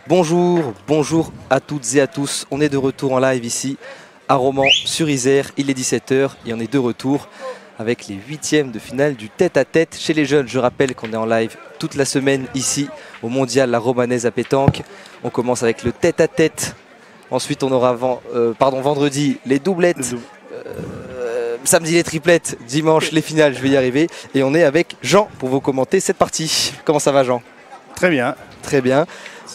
Bonjour, bonjour à toutes et à tous. On est de retour en live ici à Romans-sur-Isère. Il est 17 h et on est de retour avec les huitièmes de finale du tête-à-tête chez les jeunes. Je rappelle qu'on est en live toute la semaine ici au Mondial La Romanaise à pétanque. On commence avec le tête-à-tête. Ensuite, on aura vendredi les doublettes. Samedi les triplettes, dimanche les finales, je vais y arriver. Et on est avec Jean pour vous commenter cette partie. Comment ça va, Jean? Très bien. Très bien.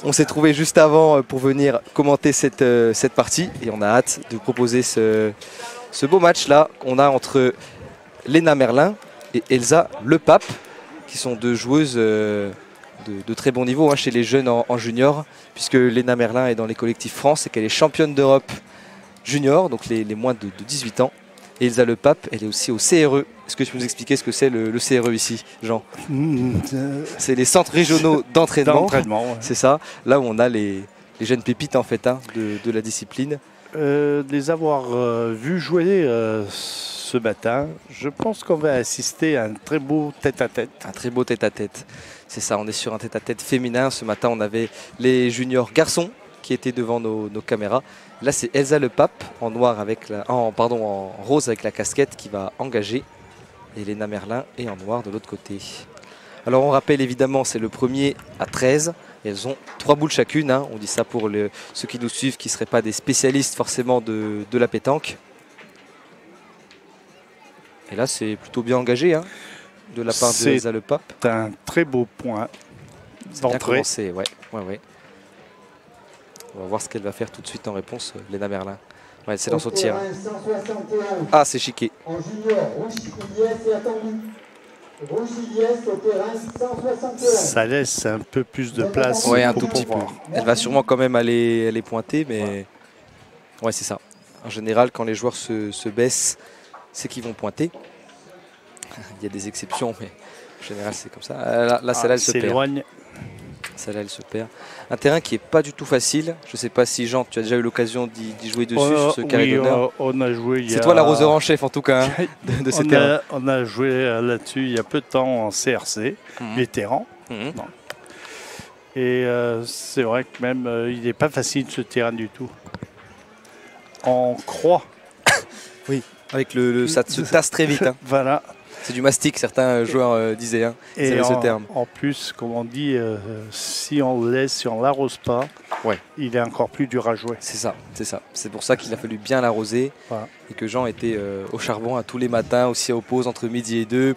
On s'est trouvé juste avant pour venir commenter cette partie et on a hâte de vous proposer ce beau match là qu'on a entre Léna Merlin et Elsa Le Pape, qui sont deux joueuses de très bon niveau chez les jeunes en junior, puisque Léna Merlin est dans les collectifs France et qu'elle est championne d'Europe junior, donc les moins de 18 ans. Et Elsa Le Pape, elle est aussi au CRE. Est-ce que tu peux nous expliquer ce que c'est le CRE ici, Jean? C'est les centres régionaux d'entraînement. Ouais. C'est ça, là où on a les jeunes pépites en fait de la discipline. Les avoir vus jouer ce matin, je pense qu'on va assister à un très beau tête-à-tête. Un très beau tête-à-tête. C'est ça, on est sur un tête-à-tête féminin. Ce matin, on avait les juniors garçons qui étaient devant nos caméras. Là, c'est Elsa Le Pape en noir en rose avec la casquette qui va engager. Et Léna Merlin est en noir de l'autre côté. Alors, on rappelle évidemment, c'est le premier à 13. Et elles ont 3 boules chacune. On dit ça pour ceux qui nous suivent, qui ne seraient pas des spécialistes forcément de la pétanque. Et là, c'est plutôt bien engagé de la part de Elsa Le Pape. C'est un très beau point d'entrée. Ouais. On va voir ce qu'elle va faire tout de suite en réponse, Léna Merlin. Ouais, c'est dans son tir. Ah, c'est chiqué. En junior, Rouge-Iliès est attendu. Rouge-Iliès au terrain 161. Ça laisse un peu plus de place. Ouais, un tout petit peu. Elle va sûrement quand même aller pointer, mais ouais, c'est ça. En général, quand les joueurs se baissent, c'est qu'ils vont pointer. Il y a des exceptions, mais en général, c'est comme ça. Là, celle-là, elle se perd. Celle-là, elle se perd. Un terrain qui n'est pas du tout facile. Je ne sais pas si, Jean, tu as déjà eu l'occasion d'y jouer dessus sur ce carré d'honneur. On a joué. C'est toi l'arroseur en chef, en tout cas, de ces terrains. On a joué là-dessus il y a peu de temps en CRC, vétéran. Et c'est vrai que même, il n'est pas facile ce terrain du tout. On croit. Oui, avec ça se tasse très vite. Voilà. C'est du mastic, certains joueurs disaient. Et ce terme. En plus, comme on dit, si on le laisse, si on ne l'arrose pas, il est encore plus dur à jouer. C'est ça, c'est ça. C'est pour ça qu'il a fallu bien l'arroser. Voilà. Et que Jean était au charbon tous les matins, aussi aux pauses entre midi et 2,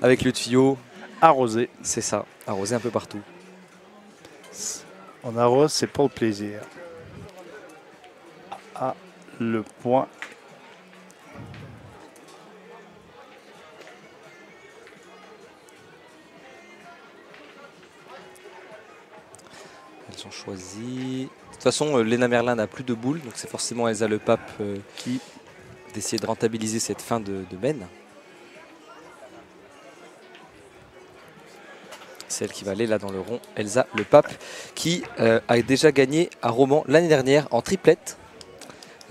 avec le tuyau. Arroser. C'est ça, arroser un peu partout. On arrose, c'est pour le plaisir. Ah, le point. Elles sont choisies. De toute façon, Léna Merlin n'a plus de boules, donc c'est forcément Elsa Le Pape qui d'essayer de rentabiliser cette fin de mène. Celle qui va aller là dans le rond, Elsa Le Pape, qui a déjà gagné à Romans l'année dernière en triplette.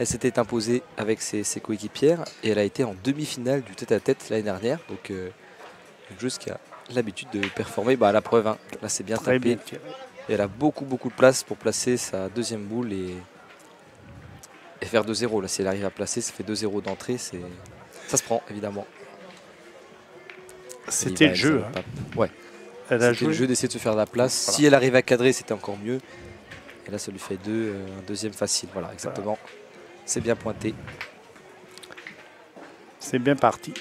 Elle s'était imposée avec ses coéquipières et elle a été en demi-finale du tête-à-tête l'année dernière. Donc une joueuse qui a l'habitude de performer à la preuve. Là, c'est bien tapé. Bien. Et elle a beaucoup de place pour placer sa deuxième boule et faire 2-0. Là, si elle arrive à placer, ça fait 2-0 d'entrée. Ça se prend, évidemment. C'était le jeu. Ouais. C'était le jeu d'essayer de se faire de la place. Voilà. Si elle arrive à cadrer, c'était encore mieux. Et là, ça lui fait un deuxième facile. Voilà, exactement. Voilà. C'est bien pointé. C'est bien parti.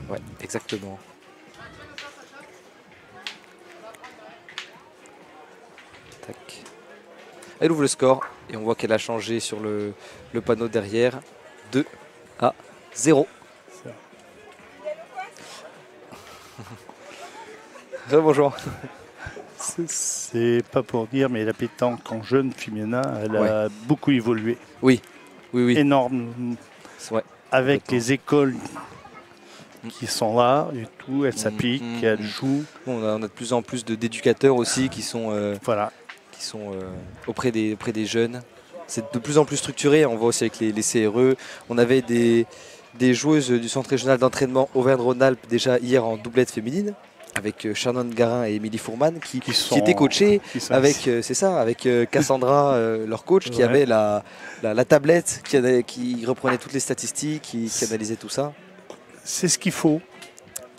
Ouais, exactement. Tac. Elle ouvre le score et on voit qu'elle a changé sur le panneau derrière. 2-0. Bonjour. C'est pas pour dire, mais la pétanque en jeune féminin, elle a beaucoup évolué. Oui. Énorme. Ouais. Avec les écoles qui sont là et tout, elles s'appliquent, elles jouent. On a de plus en plus d'éducateurs aussi qui sont, auprès des jeunes. C'est de plus en plus structuré. On voit aussi avec les CRE. On avait des joueuses du centre régional d'entraînement Auvergne-Rhône-Alpes déjà hier en doublette féminine. avec Shannon Garin et Émilie Fourman qui étaient sont- coachés qui sont avec, c'est ça, avec Cassandra, leur coach, qui avait la tablette, qui reprenait toutes les statistiques, qui analysait tout ça C'est ce qu'il faut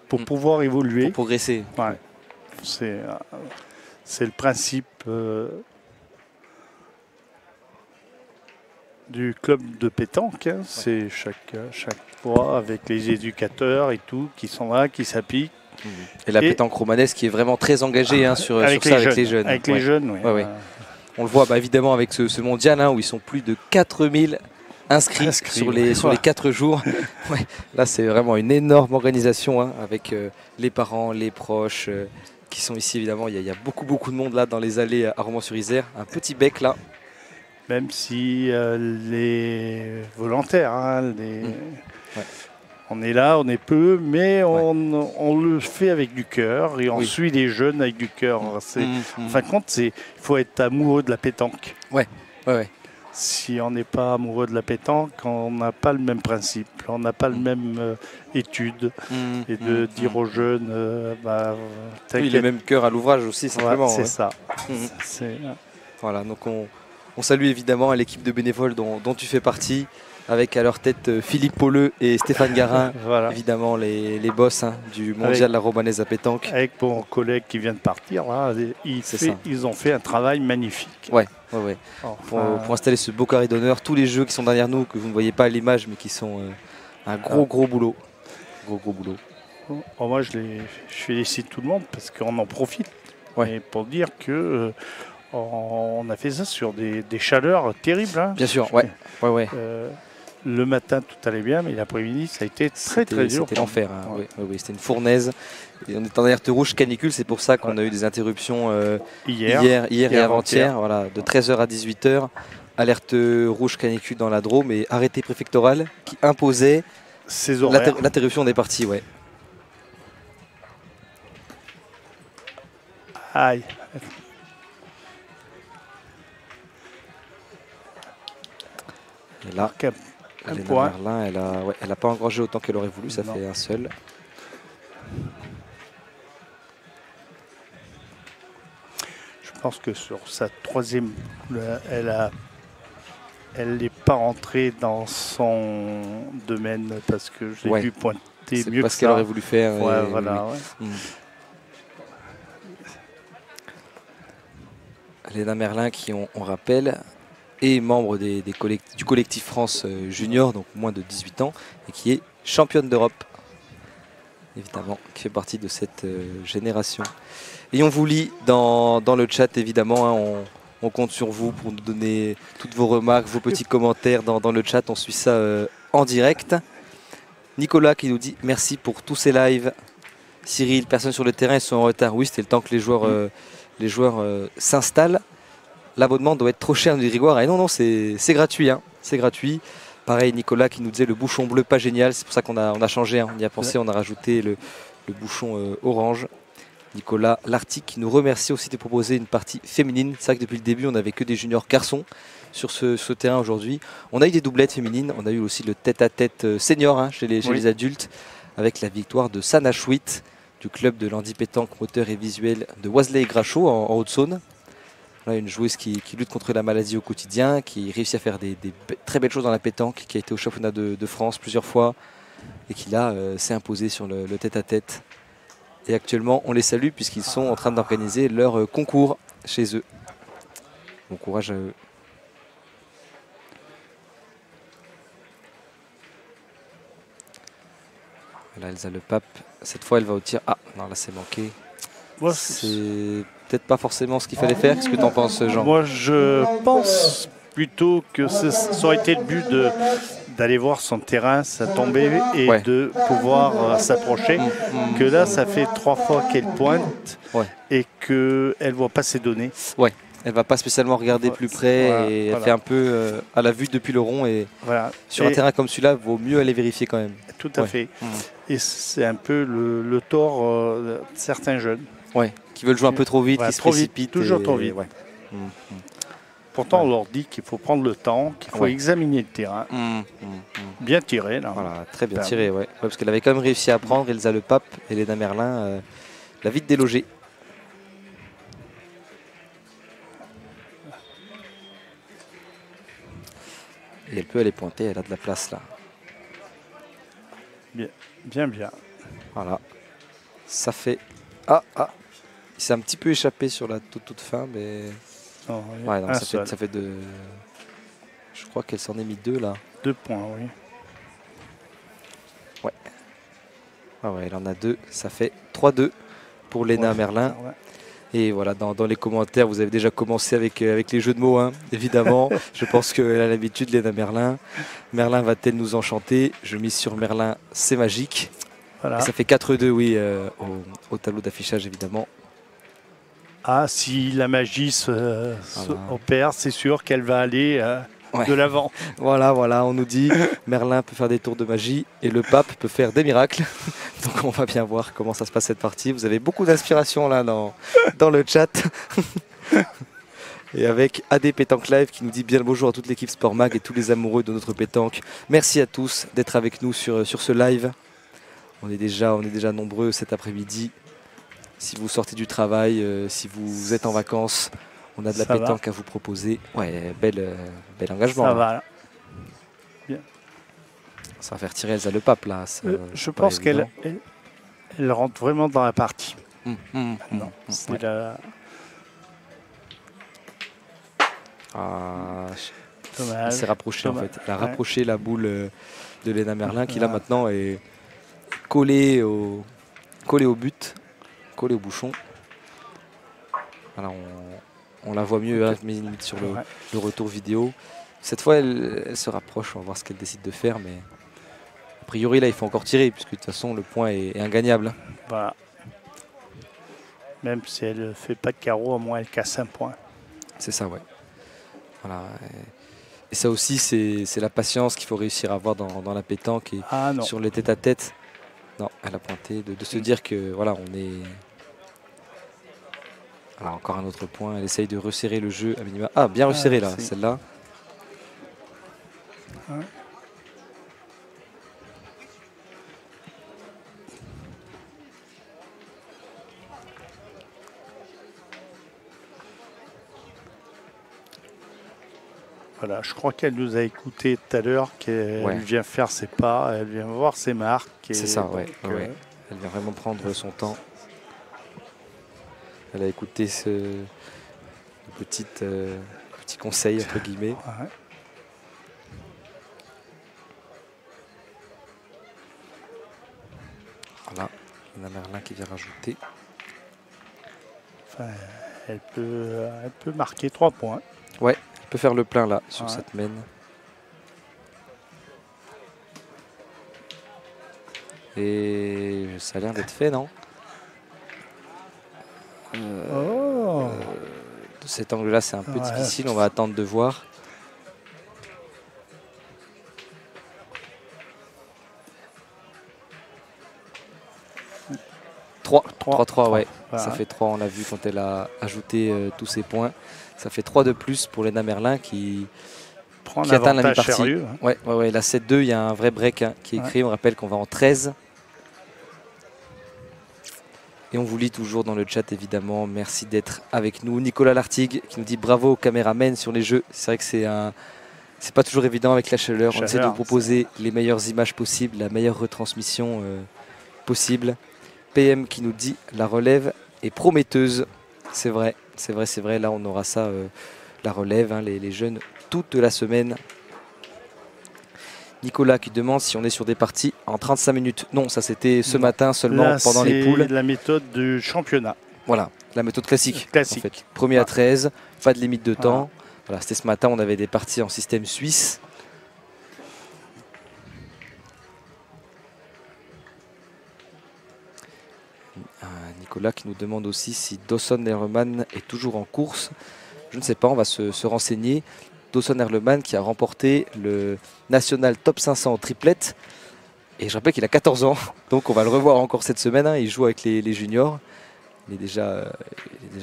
pour pouvoir évoluer. pour progresser. Ouais. C'est le principe du club de pétanque. Hein. C'est chaque fois avec les éducateurs et tout qui sont là, qui s'appliquent. Et la pétanque romanesque qui est vraiment très engagée sur ça avec les jeunes. Avec les jeunes, oui. Ouais. On le voit évidemment avec ce mondial où ils sont plus de 4000 inscrits sur les 4 jours. Ouais. Là, c'est vraiment une énorme organisation avec les parents, les proches qui sont ici évidemment. Il y a beaucoup de monde là dans les allées à Romans-sur-Isère. Un petit bec là. Même si les volontaires, on est là, on est peu, mais on le fait avec du cœur et on suit les jeunes avec du cœur. En fin de compte, il faut être amoureux de la pétanque. Ouais. Si on n'est pas amoureux de la pétanque, on n'a pas le même principe, on n'a pas le même étude. Et de dire aux jeunes, le même cœur à l'ouvrage aussi, simplement. C'est ça. Voilà, donc on salue évidemment l'équipe de bénévoles dont tu fais partie, avec à leur tête Philippe Pauleux et Stéphane Garin, évidemment les boss du mondial de la romanaise à pétanque. Avec mon collègue qui vient de partir, là, ils ont fait un travail magnifique. Ouais. Pour installer ce beau carré d'honneur, tous les jeux qui sont derrière nous, que vous ne voyez pas à l'image, mais qui sont un gros boulot. Gros boulot. Moi, je félicite tout le monde parce qu'on en profite. Et pour dire que on a fait ça sur des chaleurs terribles. Hein. Bien sûr, le matin, tout allait bien, mais l'après-midi, ça a été très dur. C'était l'enfer. Oui, c'était une fournaise. Et on est en alerte rouge canicule, c'est pour ça qu'on a eu des interruptions hier et avant-hier, de 13h à 18h. Alerte rouge canicule dans la Drôme et arrêté préfectoral qui imposait l'interruption des parties. Aïe. Et là, Léna Merlin, elle n'a pas engrangé autant qu'elle aurait voulu, ça fait un seul. Je pense que sur sa troisième, elle n'est pas rentrée dans son domaine parce que je l'ai vu pointer mieux que ça. C'est pas ce qu'elle aurait voulu faire. Léna Merlin qui, on rappelle, est membre du collectif France Junior, donc moins de 18 ans, et qui est championne d'Europe, évidemment, qui fait partie de cette génération. Et on vous lit dans le chat, évidemment, on compte sur vous pour nous donner toutes vos remarques, vos petits commentaires dans le chat, on suit ça en direct. Nicolas qui nous dit merci pour tous ces lives. Cyril, personne sur le terrain, ils sont en retard. Oui, c'était le temps que les joueurs s'installent. L'abonnement doit être trop cher, nous dit Grégoire. Et non, c'est gratuit. C'est gratuit. Pareil, Nicolas qui nous disait le bouchon bleu pas génial. C'est pour ça qu'on a changé. On y a pensé, on a rajouté le bouchon orange. Nicolas Lartic qui nous remercie aussi de proposer une partie féminine. C'est vrai que depuis le début, on n'avait que des juniors garçons sur ce terrain aujourd'hui. On a eu des doublettes féminines. On a eu aussi le tête-à-tête senior chez les adultes, avec la victoire de Sana Schwitt du club de l'handi pétanque moteur et visuel de Oiselay et Grachot en Haute-Saône. Là, une joueuse qui lutte contre la maladie au quotidien, qui réussit à faire des très belles choses dans la pétanque, qui a été au championnat de France plusieurs fois et qui là s'est imposée sur le tête-à-tête. Et actuellement, on les salue puisqu'ils sont en train d'organiser leur concours chez eux. Bon courage à eux. Là, Elsa Le Pape, cette fois elle va au tir. Ah non, là c'est manqué. C'est peut-être pas forcément ce qu'il fallait faire. Qu'est-ce que tu en penses, Jean? Moi, je pense plutôt que ça aurait été le but d'aller voir son terrain, sa tombée et de pouvoir s'approcher. Que là, ça fait 3 fois qu'elle pointe et qu'elle ne voit pas ses données. Elle va pas spécialement regarder plus près et elle fait un peu à la vue depuis le rond. Et sur un terrain comme celui-là, il vaut mieux aller vérifier quand même. Tout à fait. Et c'est un peu le tort de certains jeunes. Qui veulent jouer un peu trop vite, qui se précipitent. Toujours trop vite. Pourtant, on leur dit qu'il faut prendre le temps, qu'il faut examiner le terrain. Bien tiré, là. Voilà, très bien tiré, parce qu'elle avait quand même réussi à prendre Elsa Le Pape et Léna Merlin l'a vite délogée. Et elle peut aller pointer, elle a de la place là. Bien, bien, bien. Voilà. Ça fait... Ah, ah. Il s'est un petit peu échappé sur la toute fin, mais... Non, ouais, non, ça fait deux... Je crois qu'elle s'en est mis 2 là. 2 points, oui. Ouais. Ah ouais, elle en a 2. Ça fait 3-2 pour Léna Merlin. Ouais. Et voilà, dans les commentaires, vous avez déjà commencé avec les jeux de mots, hein, évidemment. Je pense qu'elle a l'habitude, Léna Merlin. Merlin va-t-elle nous enchanter? Je mise sur Merlin, c'est magique. Voilà. Et ça fait 4-2, oui, au tableau d'affichage, évidemment. Ah, si la magie opère, c'est sûr qu'elle va aller de l'avant. Voilà, on nous dit Merlin peut faire des tours de magie et le pape peut faire des miracles. Donc on va bien voir comment ça se passe cette partie. Vous avez beaucoup d'inspiration là dans le chat. Et avec AD Pétanque Live qui nous dit bien le bonjour à toute l'équipe Sport Mag et tous les amoureux de notre pétanque. Merci à tous d'être avec nous sur ce live. On est déjà nombreux cet après-midi. Si vous sortez du travail, si vous êtes en vacances, on a de la pétanque à vous proposer. Ouais, bel engagement. Ça va. Bien. Ça va faire tirer Elsa le pape là. Je pense qu'elle rentre vraiment dans la partie. Non, c'est la... Dommage. Elle s'est rapprochée en fait. Elle a rapproché la boule de Léna Merlin qui là maintenant est collée au but. Collé au bouchon. Voilà, on la voit mieux hein, limite sur le retour vidéo. Cette fois, elle se rapproche. On va voir ce qu'elle décide de faire. Mais a priori, là, il faut encore tirer puisque de toute façon, le point est ingagnable. Voilà. Même si elle ne fait pas de carreau, au moins elle casse un point. C'est ça, ouais. Voilà. Et ça aussi, c'est la patience qu'il faut réussir à avoir dans la pétanque et sur les tête-à-tête. Non, elle a pointé. De se dire que voilà, on est... Alors encore un autre point, elle essaye de resserrer le jeu à minima. Ah, bien resserré là, celle-là. Ouais. Voilà, je crois qu'elle nous a écouté tout à l'heure, qu'elle vient faire ses pas, elle vient voir ses marques. C'est ça, ouais. Elle vient vraiment prendre son temps. Elle a écouté ce petit conseil, entre guillemets. Ouais. Voilà, Léna Merlin qui vient rajouter. Enfin, elle peut marquer 3 points. Ouais, elle peut faire le plein là, sur cette main. Et ça a l'air d'être fait, non? De cet angle-là, c'est un peu difficile. On va attendre de voir. 3-3, ouais. Voilà. Ça fait 3, on l'a vu quand elle a ajouté tous ses points. Ça fait 3 de plus pour Léna Merlin qui atteint la mi-partie. Sérieux, hein. Ouais, la 7-2, il y a un vrai break qui est écrit. On rappelle qu'on va en 13. Et on vous lit toujours dans le chat, évidemment. Merci d'être avec nous. Nicolas Lartigue qui nous dit bravo aux caméramens sur les jeux. C'est vrai que c'est pas toujours évident avec la chaleur. On essaie de vous proposer les meilleures images possibles, la meilleure retransmission possible. PM qui nous dit la relève est prometteuse. C'est vrai. Là, on aura ça, la relève, hein, les jeunes, toute la semaine. Nicolas qui demande si on est sur des parties en 35 minutes. Non, ça c'était ce matin seulement là, pendant les poules. La méthode du championnat. Voilà, la méthode classique. En fait. Premier à 13, pas de limite de temps. Voilà, c'était ce matin, on avait des parties en système suisse. Nicolas qui nous demande aussi si Dawson Erleman est toujours en course. Je ne sais pas, on va se renseigner. Dawson Erleman qui a remporté le National Top 500 en triplette. Et je rappelle qu'il a 14 ans, donc on va le revoir encore cette semaine. Hein. Il joue avec les juniors. Il est déjà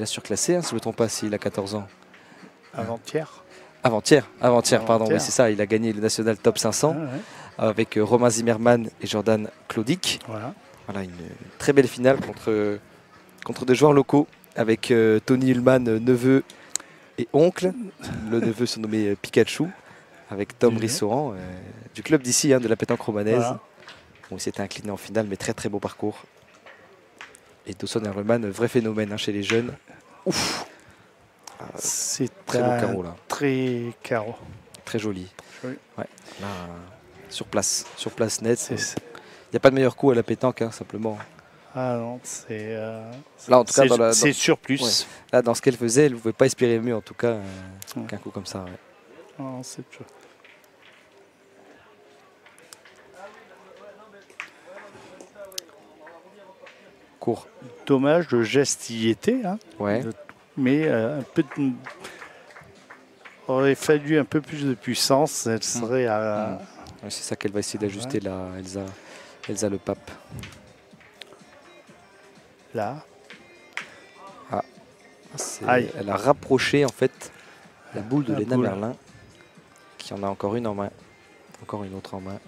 surclassé, hein, si je ne me trompe pas, s'il a 14 ans. Avant-hier, pardon, oui c'est ça. Il a gagné le National Top 500 avec Romain Zimmermann et Jordan Claudic. Voilà, une très belle finale contre contre des joueurs locaux avec Tony Ullman, neveu et oncle. Le neveu se nommait Pikachu, avec Tom Rissoran du club d'ici, de la pétanque romanaise. Voilà. Bon, il s'était incliné en finale, mais très très beau parcours. Et Dawson Earleman, vrai phénomène chez les jeunes. Ouf. C'est très beau carreau là. Très carreau. Très joli. Ouais. Là, sur place net. Il n'y a pas de meilleur coup à la pétanque, simplement. Ah non, c'est. Là, en tout cas, c'est surplus. Ouais. Là, dans ce qu'elle faisait, elle ne pouvait pas espérer mieux, en tout cas, qu'un coup comme ça. Ouais. Non, c'est sûr. Court. Dommage, le geste y était. Ouais. Mais un peu de... aurait fallu un peu plus de puissance. Elle serait à. Ouais, c'est ça qu'elle va essayer d'ajuster là, Elsa Le Pape. Là. Ah. Elle a rapproché en fait la boule de Léna Merlin, qui en a encore une en main. Encore une autre en main.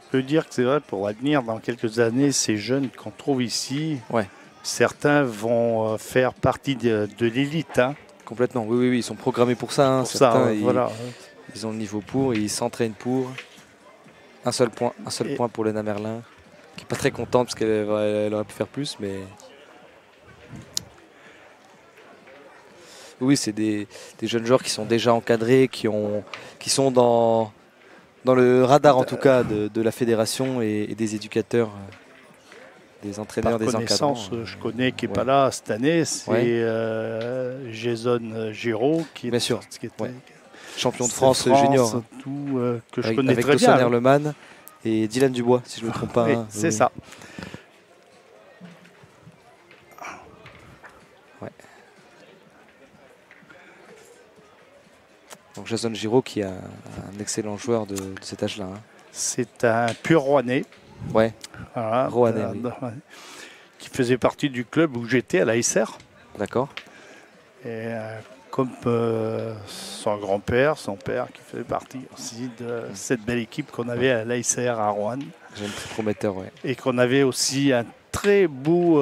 Je peux dire que c'est vrai, pour l'avenir, dans quelques années, ces jeunes qu'on trouve ici, certains vont faire partie de l'élite. Complètement, oui, ils sont programmés pour ça. Certains, ils ont le niveau pour, ils s'entraînent pour. Un seul point pour Léna Merlin, qui n'est pas très contente parce qu'elle aurait pu faire plus, mais... Oui, c'est des jeunes joueurs qui sont déjà encadrés, qui sont dans le radar en tout cas de la fédération et des éducateurs, des entraîneurs, des encadrants. Je connais qui n'est pas là cette année, c'est Jason Giraud qui bien sûr, qui était champion de France junior, tout, que je connais avec très bien. Dawson Earleman et Dylan Dubois, si je ne me trompe pas. C'est ça. Donc Jason Giraud qui est un excellent joueur de cet âge-là. C'est un pur Rouennais. Ouais. Voilà, Rouennais, qui faisait partie du club où j'étais à l'ASR. D'accord. Et comme son grand-père, son père, qui faisait partie aussi de cette belle équipe qu'on avait à l'ASR à Rouen. J'aime très prometteur, ouais. Et qu'on avait aussi un très beau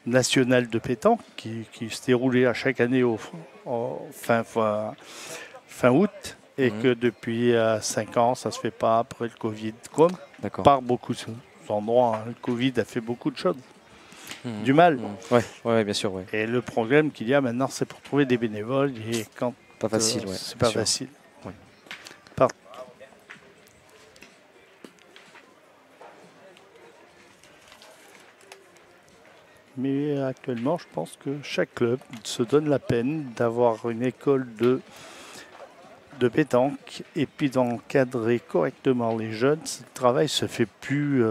national de pétanque qui se déroulait à chaque année fin août. Et que depuis 5 ans, ça ne se fait pas après le Covid. Comme par beaucoup d'endroits, le Covid a fait beaucoup de choses. Du mal. Ouais, bien sûr. Ouais. Et le problème qu'il y a maintenant, c'est pour trouver des bénévoles. Et quand pas facile, c'est pas facile. Ouais. Mais actuellement, je pense que chaque club se donne la peine d'avoir une école de pétanque et puis d'encadrer correctement les jeunes. Ce travail se fait plus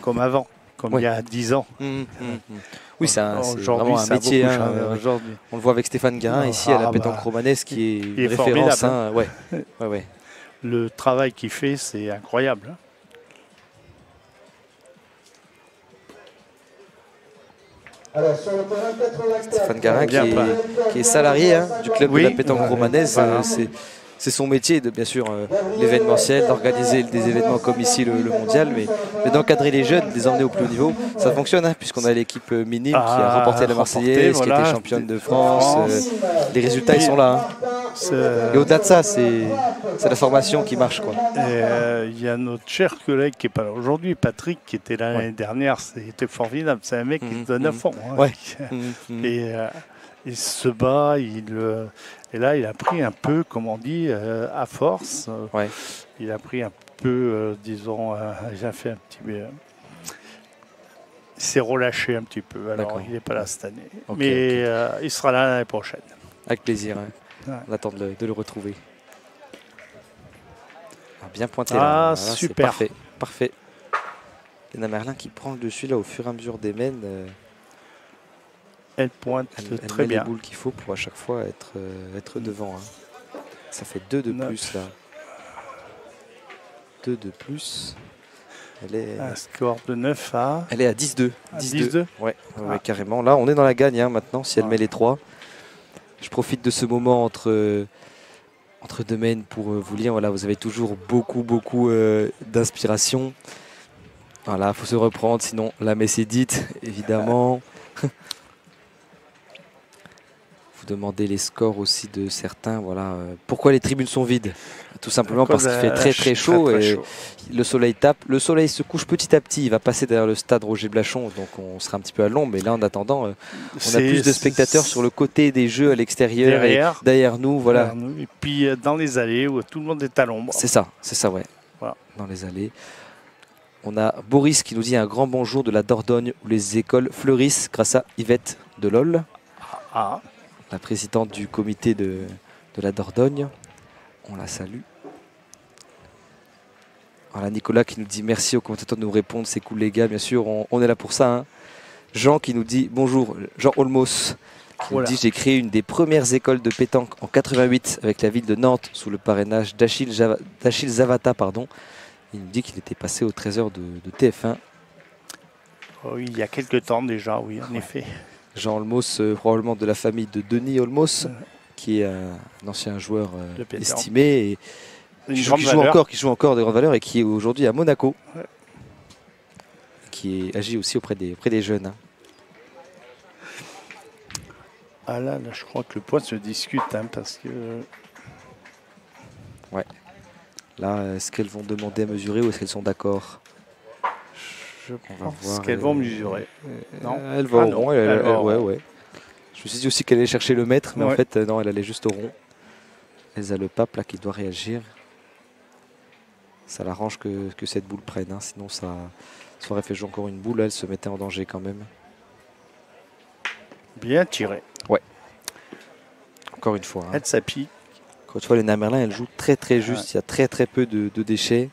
comme avant, comme il y a 10 ans. Oui, c'est vraiment un métier. On le voit avec Stéphane Guérin ici à la pétanque romanaise qui est une référence. Ouais. Le travail qu'il fait, c'est incroyable. Alors, sur le terrain 84, Stéphane Guérin qui est salarié du club de la pétanque romanaise. C'est son métier, bien sûr, l'événementiel, d'organiser des événements comme ici le mondial, mais d'encadrer les jeunes, de les emmener au plus haut niveau. Ça fonctionne, puisqu'on a l'équipe minime qui a remporté la Marseillaise, qui était championne de France. Les résultats, ils sont là. Et au-delà de ça, c'est la formation qui marche. Il y a notre cher collègue qui n'est pas là aujourd'hui, Patrick, qui était là l'année dernière. C'était formidable. C'est un mec qui se donne à fond. Et il se bat, et là, il a pris un peu, comme on dit, à force. Il a pris un peu, disons, il a fait un petit peu. Il s'est relâché un petit peu. Alors, il n'est pas là cette année. Mais il sera là l'année prochaine. Avec plaisir. On attend de le retrouver. Bien pointé là. Super. Parfait. Léna Merlin qui prend le dessus là au fur et à mesure des mènes. Elle pointe très bien. Les boules qu'il faut pour à chaque fois être devant. Ça fait 2 de plus là. 2 de plus. Elle est, un score de 9 à... Elle est à 10-2. 10-2. Ouais, carrément. Là, on est dans la gagne maintenant, si elle met les 3. Je profite de ce moment entre domaines pour vous lire. Voilà, vous avez toujours beaucoup d'inspiration. Voilà, il faut se reprendre, sinon la messe est dite, évidemment. Vous demandez les scores aussi de certains. Voilà. Pourquoi les tribunes sont vides? Tout simplement parce qu'il fait très chaud et le soleil tape. Le soleil se couche petit à petit. Il va passer derrière le stade Roger Blachon, donc on sera un petit peu à l'ombre. Mais là, en attendant, on a plus de spectateurs sur le côté des jeux à l'extérieur et derrière nous. Voilà. Et puis dans les allées où tout le monde est à l'ombre. C'est ça, ouais. Voilà. Dans les allées. On a Boris qui nous dit un grand bonjour de la Dordogne où les écoles fleurissent grâce à Yvette Delol. La présidente du comité de la Dordogne. On la salue. Voilà, Nicolas qui nous dit merci aux commentateurs de nous répondre, c'est cool les gars, bien sûr, on est là pour ça. Hein. Jean qui nous dit bonjour, Jean Olmos qui nous dit j'ai créé une des premières écoles de pétanque en 88 avec la ville de Nantes sous le parrainage d'Achille Zavata. Il nous dit qu'il était passé au trésor de TF1. Oui, il y a quelques temps déjà, oui, en effet. Jean Olmos, probablement de la famille de Denis Olmos, qui est un ancien joueur estimé et qui joue encore de grande valeur et qui est aujourd'hui à Monaco, qui agit aussi auprès des jeunes. Hein. Ah là, je crois que le point se discute parce que... Ouais. Là, est-ce qu'elles vont demander à mesurer ou est-ce qu'elles sont d'accord? Je pense qu'elles vont mesurer. Non, elles vont au rond. Ouais. Je me suis dit aussi qu'elle allait chercher le mètre, mais en fait, non, elle allait juste au rond. Elsa Le Pape là qui doit réagir. Ça l'arrange que cette boule prenne, hein. Sinon ça aurait fait jouer encore une boule, là, elle se mettait en danger quand même. Bien tiré. Ouais. Encore une fois. Hein. Elle s'appuie. Encore une fois, Léna Merlin, elle joue très juste. Il y a très peu de déchets.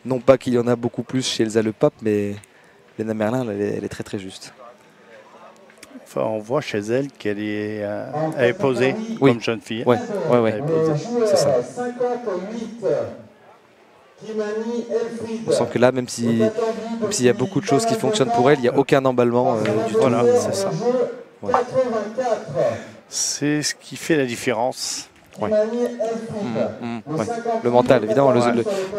Non pas qu'il y en a beaucoup plus chez Elsa Le Pape, mais Léna Merlin, elle est très juste. Enfin, on voit chez elle qu'elle est posée comme jeune fille. Ouais. C'est ça. On sent que là, même s'il y a beaucoup de choses qui fonctionnent pour elle, il n'y a aucun emballement du tout. Voilà, c'est ça. Ouais. C'est ce qui fait la différence. Ouais. Le mental, évidemment.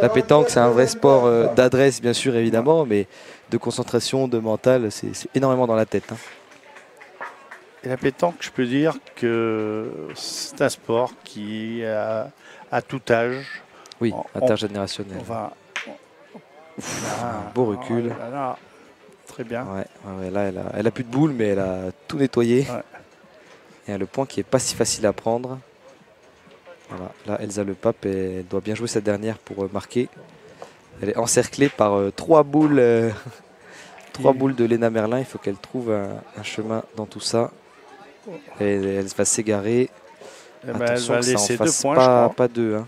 La pétanque, c'est un vrai sport d'adresse, bien sûr, évidemment, mais de concentration, de mental, c'est énormément dans la tête. Hein. Et la pétanque, je peux dire que c'est un sport qui, à tout âge... Oui, intergénérationnel. Un beau recul. Très bien. Ouais, là, elle a plus de boules, mais elle a tout nettoyé. Ouais. Et elle a le point qui n'est pas si facile à prendre. Voilà, là, Elsa Le Pape, elle doit bien jouer cette dernière pour marquer. Elle est encerclée par 3 boules. 3 boules de Léna Merlin. Il faut qu'elle trouve un chemin dans tout ça. Et elle va s'égarer. Attention elle va que ça laisser en fasse 2 points, pas 2. Hein.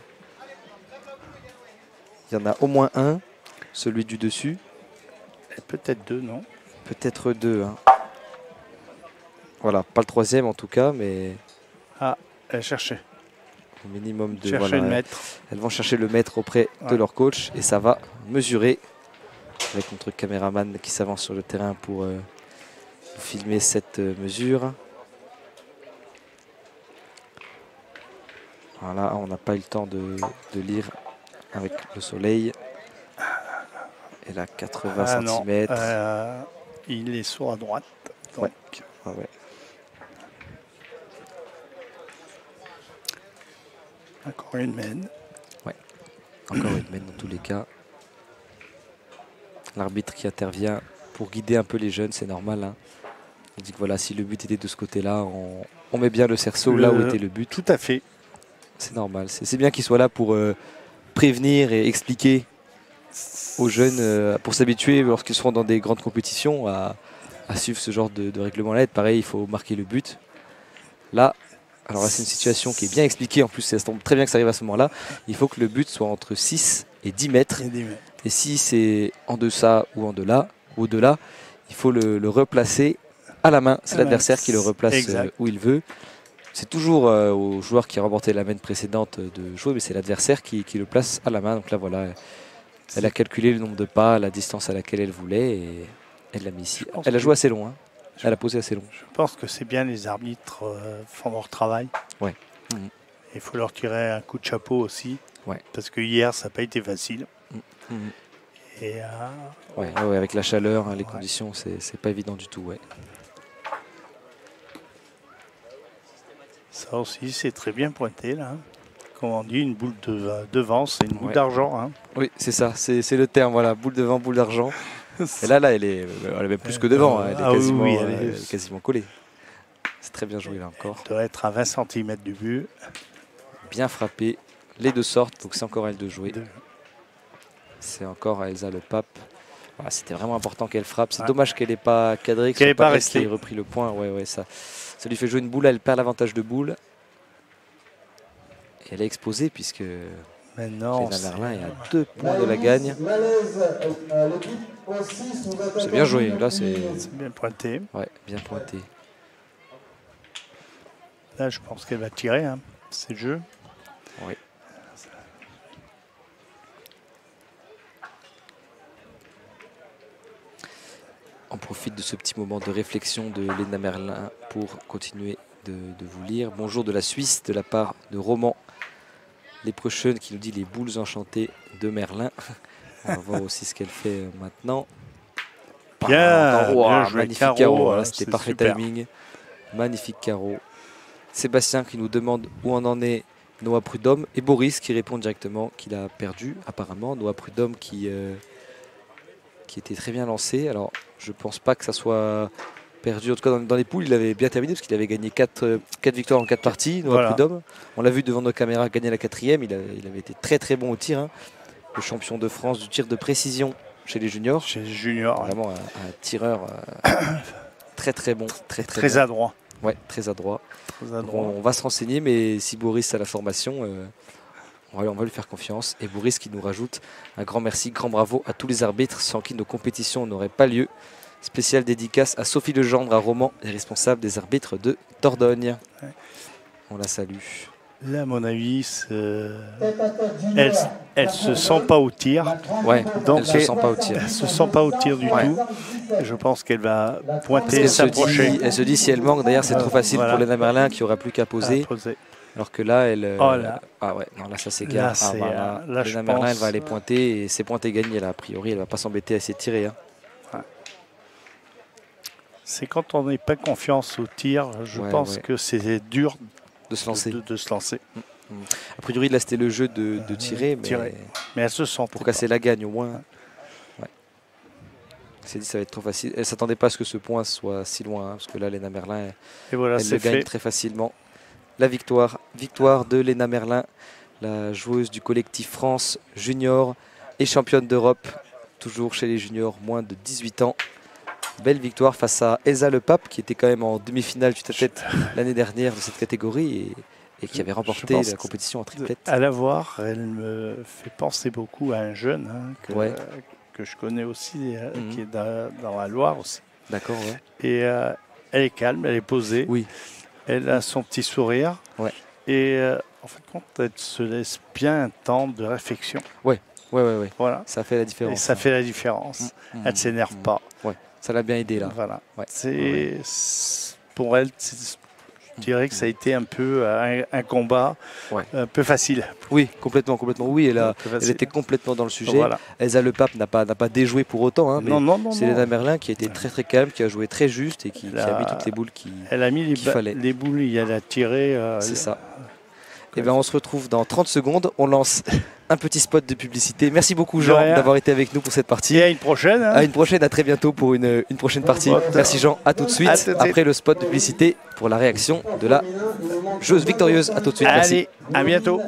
Il y en a au moins un, celui du dessus. Peut-être 2, non? Peut-être 2. Hein. Voilà, pas le 3e en tout cas, mais... Ah, elle cherchait. Au minimum de... Chercher le mètre. Elles vont chercher le mètre auprès de leur coach et ça va mesurer avec notre caméraman qui s'avance sur le terrain pour filmer cette mesure. Voilà, on n'a pas eu le temps de lire avec le soleil. Et là, 80 cm. Il est sur à droite. Donc. Ouais. Encore une mène. Ouais, encore une mène dans tous les cas. L'arbitre qui intervient pour guider un peu les jeunes, c'est normal. Hein. On dit que voilà, si le but était de ce côté-là, on met bien le cerceau là où était le but. Tout à fait. C'est normal. C'est bien qu'il soit là pour prévenir et expliquer aux jeunes, pour s'habituer lorsqu'ils seront dans des grandes compétitions à suivre ce genre de règlement-là. Pareil, il faut marquer le but. Là, alors là, c'est une situation qui est bien expliquée. En plus, ça tombe très bien que ça arrive à ce moment-là. Il faut que le but soit entre 6 et 10 mètres. Et si c'est en deçà ou au-delà, il faut le replacer à la main. C'est l'adversaire qui le replace où il veut. C'est toujours au joueur qui a remporté la mène précédente de jouer, mais c'est l'adversaire qui le place à la main. Donc là, voilà, Elle a calculé le nombre de pas, la distance à laquelle elle voulait et elle l'a mis ici. Elle a joué assez long, hein. Elle a posé assez long. Je pense que c'est bien, les arbitres font leur travail. Ouais. Il faut leur tirer un coup de chapeau aussi. Ouais. Parce que hier, ça n'a pas été facile. Et ouais, avec la chaleur, hein, les conditions, c'est pas évident du tout. Ouais. Ça aussi, c'est très bien pointé là. Comme on dit, une boule de vent, c'est une boule d'argent. Hein. Oui, c'est ça, c'est le terme, voilà, boule de vent, boule d'argent. Et là, elle est même plus que devant, hein, elle est quasiment, elle est quasiment collée. C'est très bien joué là encore. Elle doit être à 20 cm du but. Bien frappé, les deux sortent, donc c'est encore à elle de jouer. C'est encore à Elsa Le Pape. Voilà, c'était vraiment important qu'elle frappe. C'est dommage qu'elle n'ait pas cadré, qu'elle n'ait pas resté. Ait repris le point. Ouais, ça lui fait jouer une boule, elle perd l'avantage de boule. Et elle est exposée puisque maintenant Léna Merlin est à 2 points de la gagne. C'est bien joué, là c'est bien pointé. Ouais, bien pointé. Là je pense qu'elle va tirer, hein. C'est le jeu. Oui. On profite de ce petit moment de réflexion de Léna Merlin pour continuer de vous lire. Bonjour de la Suisse, de la part de Roman. Les prochaines qui nous dit les boules enchantées de Merlin. On va voir aussi ce qu'elle fait maintenant. Bien, bien joué, magnifique carreau, c'était parfait super. Timing. Magnifique carreau. Sébastien qui nous demande où en est Noah Prudhomme. Et Boris qui répond directement qu'il a perdu apparemment. Noah Prudhomme qui était très bien lancé. Alors je pense pas que ça soit perdu. En tout cas dans les poules il avait bien terminé parce qu'il avait gagné 4 victoires en 4 parties. Noah Prudhomme. On l'a vu devant nos caméras gagner la 4e. Il avait été très très bon au tir. Hein. Le champion de France du tir de précision chez les juniors. Chez les juniors. Vraiment un tireur très très bon. Très bon. Adroit. Ouais, très adroit. On va se renseigner, mais si Boris a la formation, on va lui faire confiance. Et Boris qui nous rajoute un grand merci, grand bravo à tous les arbitres sans qui nos compétitions n'auraient pas lieu. Spéciale dédicace à Sophie Legendre, à Romans, et responsable des arbitres de Dordogne. Ouais. On la salue. Là, à mon avis, elle se sent pas au tir. Ouais, donc elle se sent pas au tir. Elle se sent pas au tir du tout. Je pense qu'elle va pointer et s'approcher. Elle se dit si elle manque, d'ailleurs c'est trop facile pour Léna Merlin qui aura plus qu'à poser. Alors que là, elle. Ah ouais, non, là ça s'égare. Léna Merlin, elle va aller pointer et c'est pointé gagné là. A priori, elle va pas s'embêter à essayer de tirer. Hein. Ouais. C'est quand on n'a pas confiance au tir, je pense que c'est dur. De se lancer. De se lancer. A priori, là, c'était le jeu de tirer, mais elle se sent. Pour casser la gagne, au moins. Ouais. Elle s'est dit ça va être trop facile. Elle ne s'attendait pas à ce que ce point soit si loin, hein, parce que là, Léna Merlin, elle le gagne très facilement. La victoire de Léna Merlin, la joueuse du collectif France Junior et championne d'Europe, toujours chez les juniors, moins de 18 ans. Belle victoire face à Elsa Le Pape qui était quand même en demi-finale tête l'année dernière de cette catégorie et qui avait remporté la compétition en triplette. À la voir, elle me fait penser beaucoup à un jeune que je connais aussi, qui est dans la Loire aussi. D'accord. Ouais. Et elle est calme, elle est posée. Oui. Elle a son petit sourire. Ouais. Et en fait, elle se laisse bien un temps de réflexion. Ouais. Voilà. Ça fait la différence. Et ça fait la différence. Elle ne s'énerve pas. Ouais. Ça l'a bien aidé là. Voilà. Ouais. Pour elle, je dirais que ça a été un peu un combat un peu facile. Oui, complètement. Oui, elle était complètement dans le sujet. Voilà. Elsa Le Pape n'a pas déjoué pour autant. Hein, non. C'est Léna Merlin qui a été très très calme, qui a joué très juste et qui a mis toutes les boules qu'il fallait. Elle a mis les boules, elle a tiré. C'est ça. Et bien on se retrouve dans 30 secondes. On lance un petit spot de publicité. Merci beaucoup Jean d'avoir été avec nous pour cette partie. Et à une prochaine. Hein. À une prochaine, à très bientôt pour une prochaine partie. Merci Jean, à tout de suite. Après le spot de publicité pour la réaction de la joueuse victorieuse. À tout de suite. Allez, merci. À bientôt.